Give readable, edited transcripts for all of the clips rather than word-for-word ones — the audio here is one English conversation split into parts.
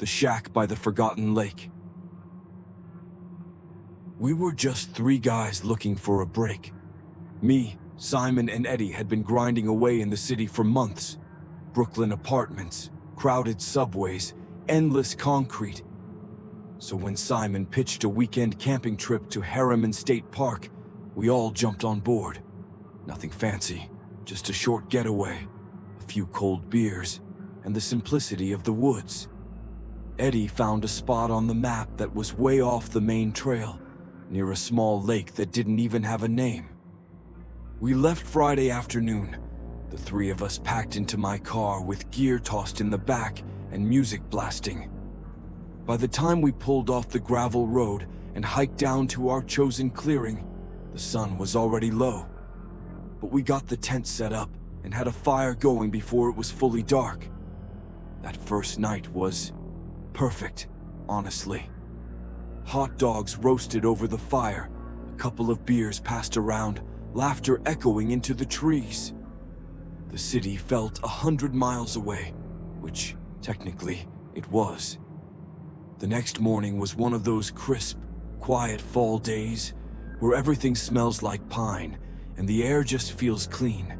the shack by the forgotten lake. We were just 3 guys looking for a break. Me, Simon, and Eddie had been grinding away in the city for months. Brooklyn apartments, crowded subways, endless concrete. So when Simon pitched a weekend camping trip to Harriman State Park, we all jumped on board. Nothing fancy, just a short getaway, a few cold beers, and the simplicity of the woods. Eddie found a spot on the map that was way off the main trail, near a small lake that didn't even have a name. We left Friday afternoon. The 3 of us packed into my car with gear tossed in the back and music blasting. By the time we pulled off the gravel road and hiked down to our chosen clearing, the sun was already low. But we got the tent set up and had a fire going before it was fully dark. That first night was perfect, honestly. Hot dogs roasted over the fire, a couple of beers passed around, laughter echoing into the trees. The city felt 100 miles away, which, technically, it was. The next morning was one of those crisp, quiet fall days where everything smells like pine and the air just feels clean.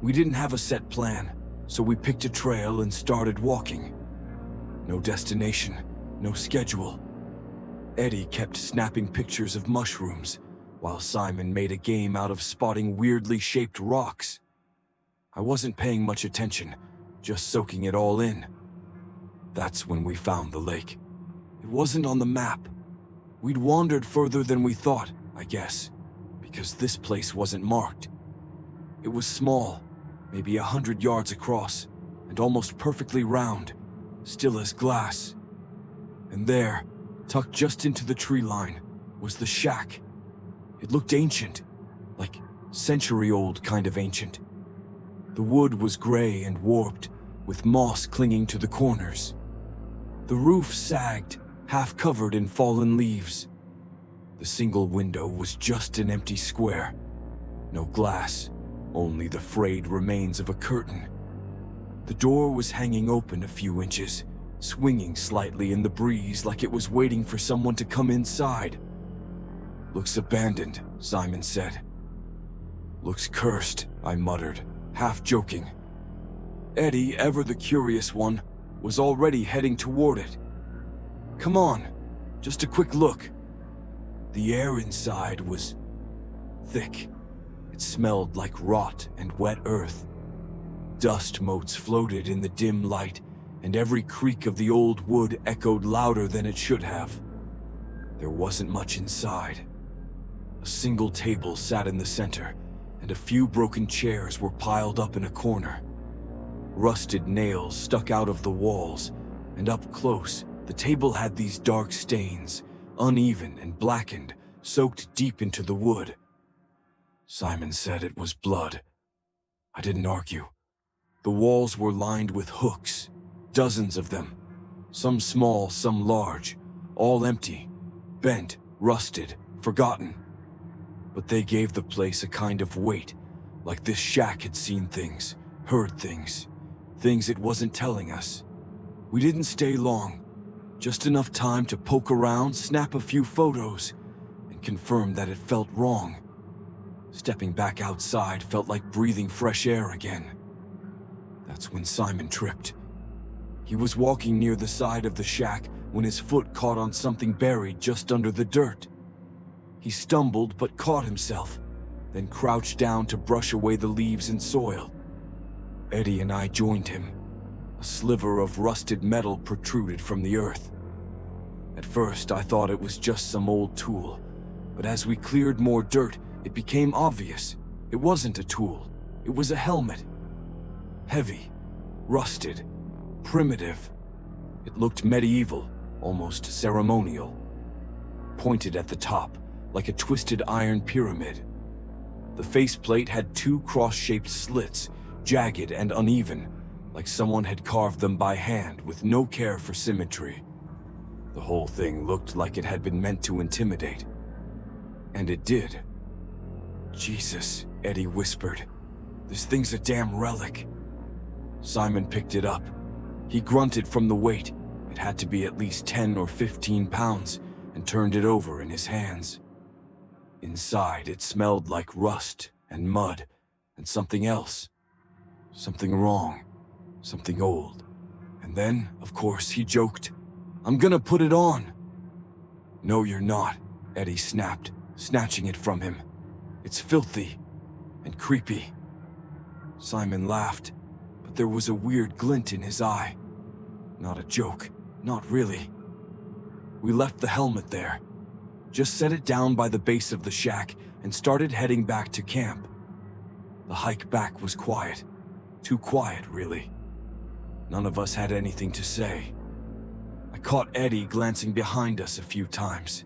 We didn't have a set plan, so we picked a trail and started walking. No destination, no schedule. Eddie kept snapping pictures of mushrooms, while Simon made a game out of spotting weirdly shaped rocks. I wasn't paying much attention, just soaking it all in. That's when we found the lake. It wasn't on the map. We'd wandered further than we thought, I guess, because this place wasn't marked. It was small, maybe 100 yards across, and almost perfectly round, still as glass. And there, tucked just into the tree line, was the shack. It looked ancient, like century-old kind of ancient. The wood was gray and warped, with moss clinging to the corners. The roof sagged, half covered in fallen leaves. The single window was just an empty square. No glass, only the frayed remains of a curtain. The door was hanging open a few inches, swinging slightly in the breeze like it was waiting for someone to come inside. "Looks abandoned," Simon said. "Looks cursed," I muttered, half joking. Eddie, ever the curious one, was already heading toward it. "Come on, just a quick look." The air inside was thick. It smelled like rot and wet earth. Dust motes floated in the dim light, and every creak of the old wood echoed louder than it should have. There wasn't much inside. A single table sat in the center, and a few broken chairs were piled up in a corner. Rusted nails stuck out of the walls, and up close, the table had these dark stains, uneven and blackened, soaked deep into the wood. Simon said it was blood. I didn't argue. The walls were lined with hooks, dozens of them, some small, some large, all empty, bent, rusted, forgotten. But they gave the place a kind of weight, like this shack had seen things, heard things, things it wasn't telling us. We didn't stay long, just enough time to poke around, snap a few photos, and confirm that it felt wrong. Stepping back outside felt like breathing fresh air again. That's when Simon tripped. He was walking near the side of the shack when his foot caught on something buried just under the dirt. He stumbled but caught himself, then crouched down to brush away the leaves and soil. Eddie and I joined him. A sliver of rusted metal protruded from the earth. At first, I thought it was just some old tool, but as we cleared more dirt, it became obvious. It wasn't a tool. It was a helmet. Heavy, rusted, primitive. It looked medieval, almost ceremonial. Pointed at the top, like a twisted iron pyramid. The faceplate had 2 cross-shaped slits, jagged and uneven, like someone had carved them by hand with no care for symmetry. The whole thing looked like it had been meant to intimidate. And it did. "Jesus," Eddie whispered. "This thing's a damn relic." Simon picked it up. He grunted from the weight, It had to be at least 10 or 15 pounds, and turned it over in his hands. Inside, it smelled like rust and mud and something else. Something wrong, something old. And then, of course, he joked, "I'm gonna put it on." "No, you're not," Eddie snapped, snatching it from him. "It's filthy and creepy." Simon laughed, but there was a weird glint in his eye. Not a joke, not really. We left the helmet there, just set it down by the base of the shack and started heading back to camp. The hike back was quiet. Too quiet, really. None of us had anything to say. I caught Eddie glancing behind us a few times.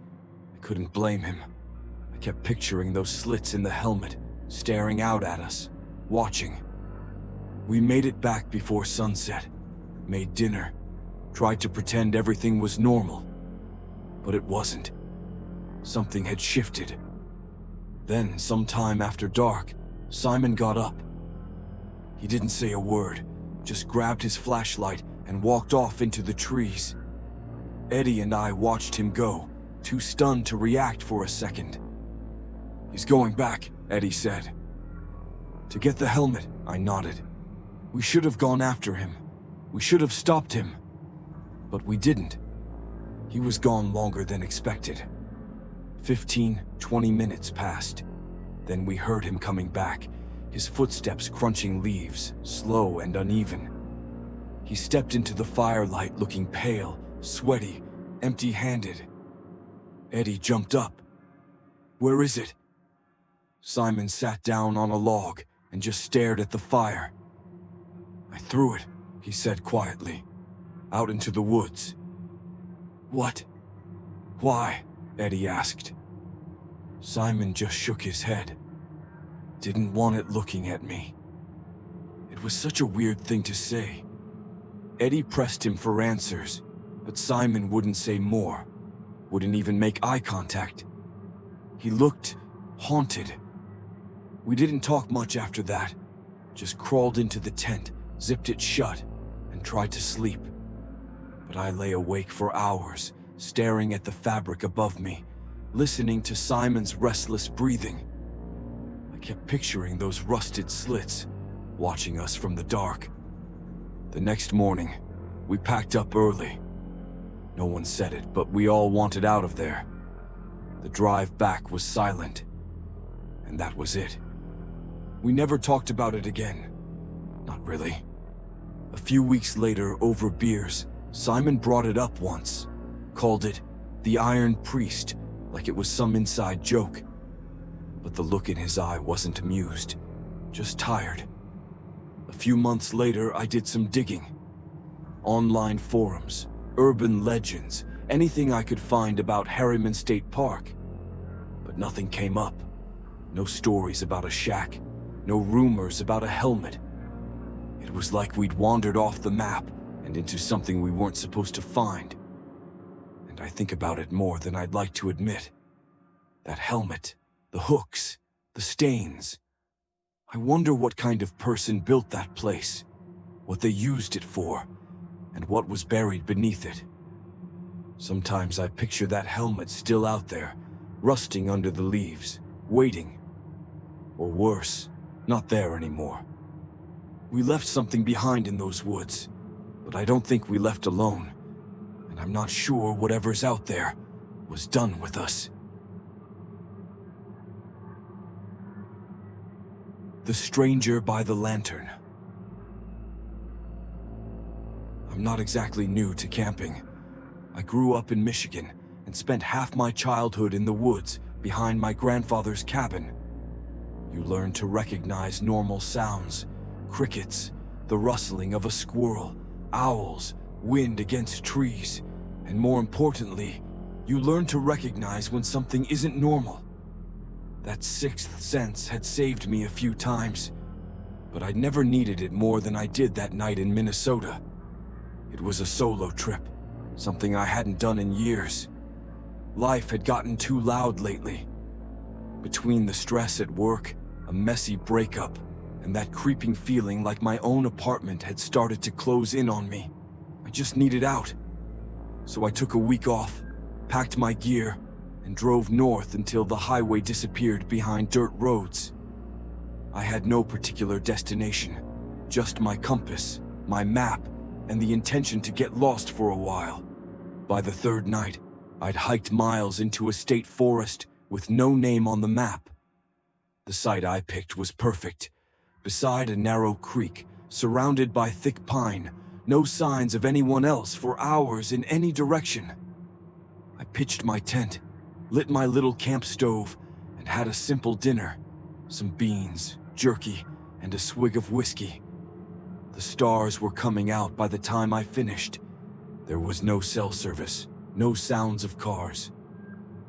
I couldn't blame him. I kept picturing those slits in the helmet, staring out at us, watching. We made it back before sunset, made dinner, tried to pretend everything was normal. But it wasn't. Something had shifted. Then, sometime after dark, Simon got up. He didn't say a word, just grabbed his flashlight and walked off into the trees. Eddie and I watched him go, too stunned to react for a second. "He's going back," Eddie said. "To get the helmet," I nodded. "We should have gone after him. We should have stopped him. But we didn't." He was gone longer than expected. 15-20 minutes passed. Then we heard him coming back, his footsteps crunching leaves, slow and uneven. He stepped into the firelight looking pale, sweaty, empty-handed. Eddie jumped up. "Where is it?" Simon sat down on a log and just stared at the fire. "I threw it," he said quietly, "out into the woods." "What? Why?" Eddie asked. Simon just shook his head. Didn't want it looking at me. It was such a weird thing to say. Eddie pressed him for answers, but Simon wouldn't say more, wouldn't even make eye contact. He looked haunted. We didn't talk much after that, just crawled into the tent, zipped it shut, and tried to sleep. But I lay awake for hours, staring at the fabric above me, listening to Simon's restless breathing. I kept picturing those rusted slits, watching us from the dark. The next morning, we packed up early. No one said it, but we all wanted out of there. The drive back was silent, and that was it. We never talked about it again. Not really. A few weeks later, over beers, Simon brought it up once, called it the Iron Priest, like it was some inside joke. But the look in his eye wasn't amused, just tired. A few months later, I did some digging. Online forums, urban legends, anything I could find about Harriman State Park. But nothing came up. No stories about a shack, no rumors about a helmet. It was like we'd wandered off the map and into something we weren't supposed to find. And I think about it more than I'd like to admit. That helmet, the hooks, the stains. I wonder what kind of person built that place, what they used it for, and what was buried beneath it. Sometimes I picture that helmet still out there, rusting under the leaves, waiting. Or worse, not there anymore. We left something behind in those woods, but I don't think we left alone, and I'm not sure whatever's out there was done with us. The Stranger by the Lantern. I'm not exactly new to camping. I grew up in Michigan and spent half my childhood in the woods behind my grandfather's cabin. You learn to recognize normal sounds, crickets, the rustling of a squirrel, owls, wind against trees, and more importantly, you learn to recognize when something isn't normal. That sixth sense had saved me a few times, but I'd never needed it more than I did that night in Minnesota. It was a solo trip, something I hadn't done in years. Life had gotten too loud lately. Between the stress at work, a messy breakup, and that creeping feeling like my own apartment had started to close in on me, I just needed out. So I took a week off, packed my gear, and drove north until the highway disappeared behind dirt roads. I had no particular destination, just my compass, my map, and the intention to get lost for a while. By the third night, I'd hiked miles into a state forest with no name on the map. The site I picked was perfect, beside a narrow creek, surrounded by thick pine, no signs of anyone else for hours in any direction. I pitched my tent, lit my little camp stove, and had a simple dinner, some beans, jerky, and a swig of whiskey. The stars were coming out by the time I finished. There was no cell service, no sounds of cars,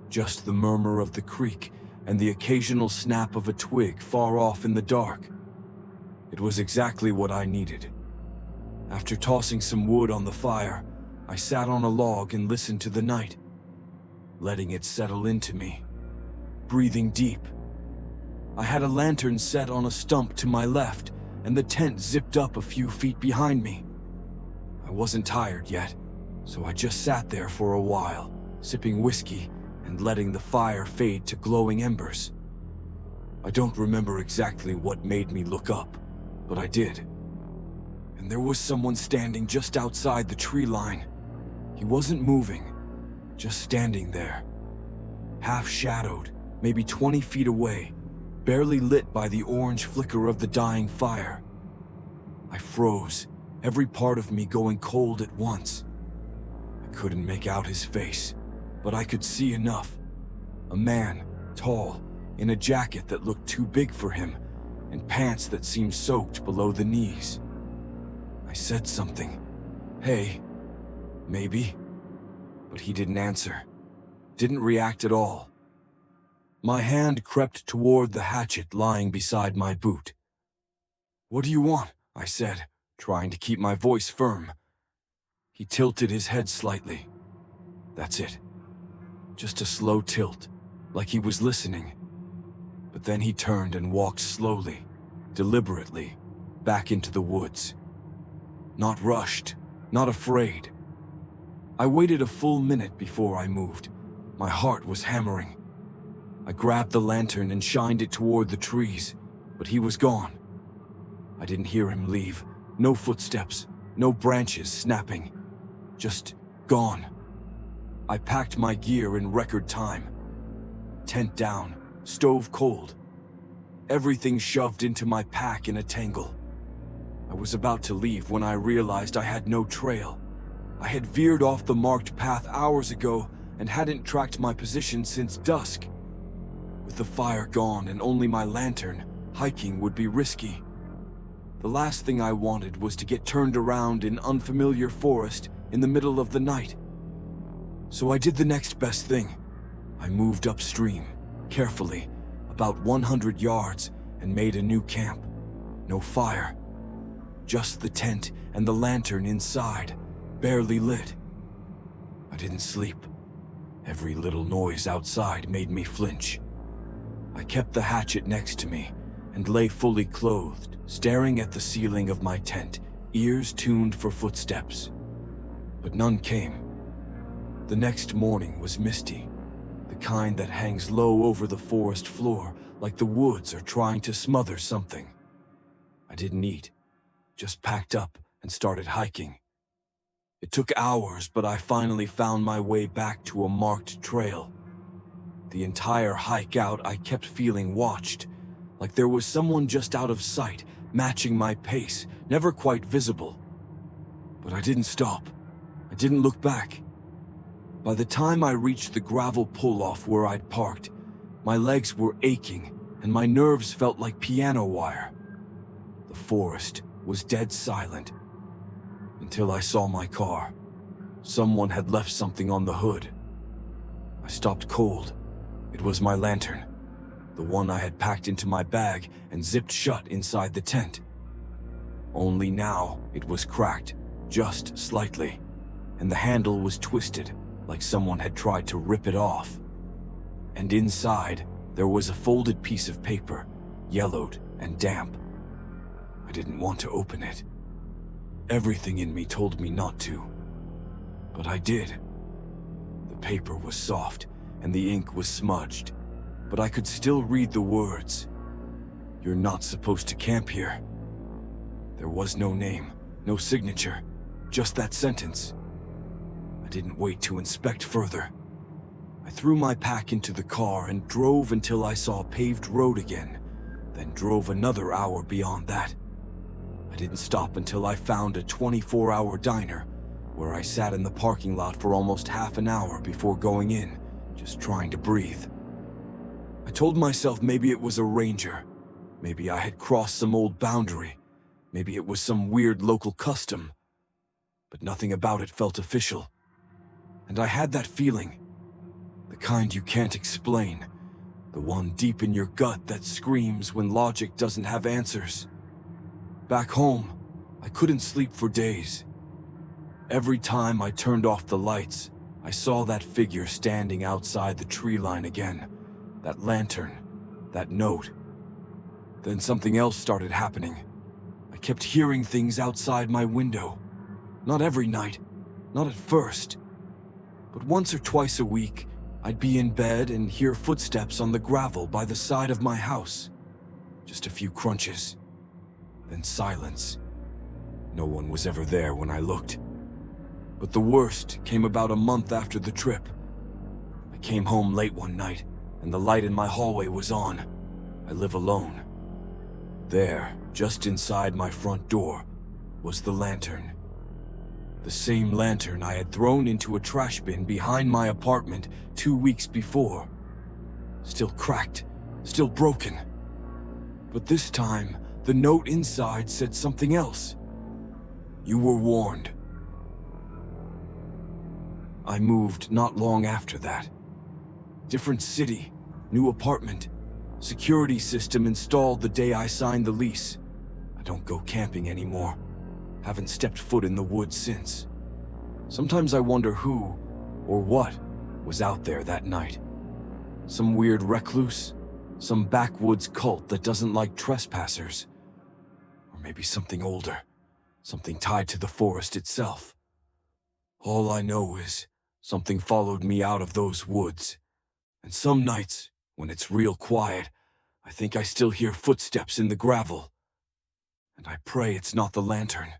just the murmur of the creek and the occasional snap of a twig far off in the dark. It was exactly what I needed. After tossing some wood on the fire, I sat on a log and listened to the night, letting it settle into me, breathing deep. I had a lantern set on a stump to my left, and the tent zipped up a few feet behind me. I wasn't tired yet, so I just sat there for a while, sipping whiskey and letting the fire fade to glowing embers. I don't remember exactly what made me look up, but I did. And there was someone standing just outside the tree line. He wasn't moving, just standing there, half-shadowed, maybe 20 feet away, barely lit by the orange flicker of the dying fire. I froze, every part of me going cold at once. I couldn't make out his face, but I could see enough. A man, tall, in a jacket that looked too big for him, and pants that seemed soaked below the knees. I said something. Hey, maybe. But he didn't answer, didn't react at all. My hand crept toward the hatchet lying beside my boot. "What do you want?" I said, trying to keep my voice firm. He tilted his head slightly. That's it. Just a slow tilt, like he was listening. But then he turned and walked slowly, deliberately, back into the woods. Not rushed, not afraid. I waited a full minute before I moved. My heart was hammering. I grabbed the lantern and shined it toward the trees, but he was gone. I didn't hear him leave. No footsteps, no branches snapping. Just gone. I packed my gear in record time. Tent down, stove cold. Everything shoved into my pack in a tangle. I was about to leave when I realized I had no trail. I had veered off the marked path hours ago and hadn't tracked my position since dusk. With the fire gone and only my lantern, hiking would be risky. The last thing I wanted was to get turned around in unfamiliar forest in the middle of the night. So I did the next best thing. I moved upstream, carefully, about 100 yards, and made a new camp. No fire. Just the tent and the lantern inside, barely lit. I didn't sleep. Every little noise outside made me flinch. I kept the hatchet next to me and lay fully clothed, staring at the ceiling of my tent, ears tuned for footsteps. But none came. The next morning was misty, the kind that hangs low over the forest floor, like the woods are trying to smother something. I didn't eat, just packed up and started hiking. It took hours, but I finally found my way back to a marked trail. The entire hike out, I kept feeling watched, like there was someone just out of sight, matching my pace, never quite visible. But I didn't stop. I didn't look back. By the time I reached the gravel pull-off where I'd parked, my legs were aching and my nerves felt like piano wire. The forest was dead silent until I saw my car. Someone had left something on the hood. I stopped cold. It was my lantern, the one I had packed into my bag and zipped shut inside the tent. Only now it was cracked, just slightly, and the handle was twisted, like someone had tried to rip it off. And inside, there was a folded piece of paper, yellowed and damp. I didn't want to open it. Everything in me told me not to. But I did. The paper was soft, and the ink was smudged, but I could still read the words. "You're not supposed to camp here." There was no name, no signature, just that sentence. I didn't wait to inspect further. I threw my pack into the car and drove until I saw a paved road again, then drove another hour beyond that. I didn't stop until I found a 24-hour diner, where I sat in the parking lot for almost half an hour before going in, just trying to breathe. I told myself maybe it was a ranger, maybe I had crossed some old boundary, maybe it was some weird local custom, but nothing about it felt official. And I had that feeling, the kind you can't explain, the one deep in your gut that screams when logic doesn't have answers. Back home, I couldn't sleep for days. Every time I turned off the lights, I saw that figure standing outside the tree line again, that lantern, that note. Then something else started happening. I kept hearing things outside my window. Not every night, not at first, but once or twice a week, I'd be in bed and hear footsteps on the gravel by the side of my house. Just a few crunches, then silence. No one was ever there when I looked. But the worst came about a month after the trip. I came home late one night, and the light in my hallway was on. I live alone. There, just inside my front door, was the lantern. The same lantern I had thrown into a trash bin behind my apartment 2 weeks before. Still cracked, still broken. But this time, the note inside said something else. "You were warned." I moved not long after that. Different city, new apartment, security system installed the day I signed the lease. I don't go camping anymore. Haven't stepped foot in the woods since. Sometimes I wonder who, or what, was out there that night. Some weird recluse? Some backwoods cult that doesn't like trespassers? Or maybe something older, something tied to the forest itself. All I know is something followed me out of those woods. And some nights, when it's real quiet, I think I still hear footsteps in the gravel. And I pray it's not the lantern.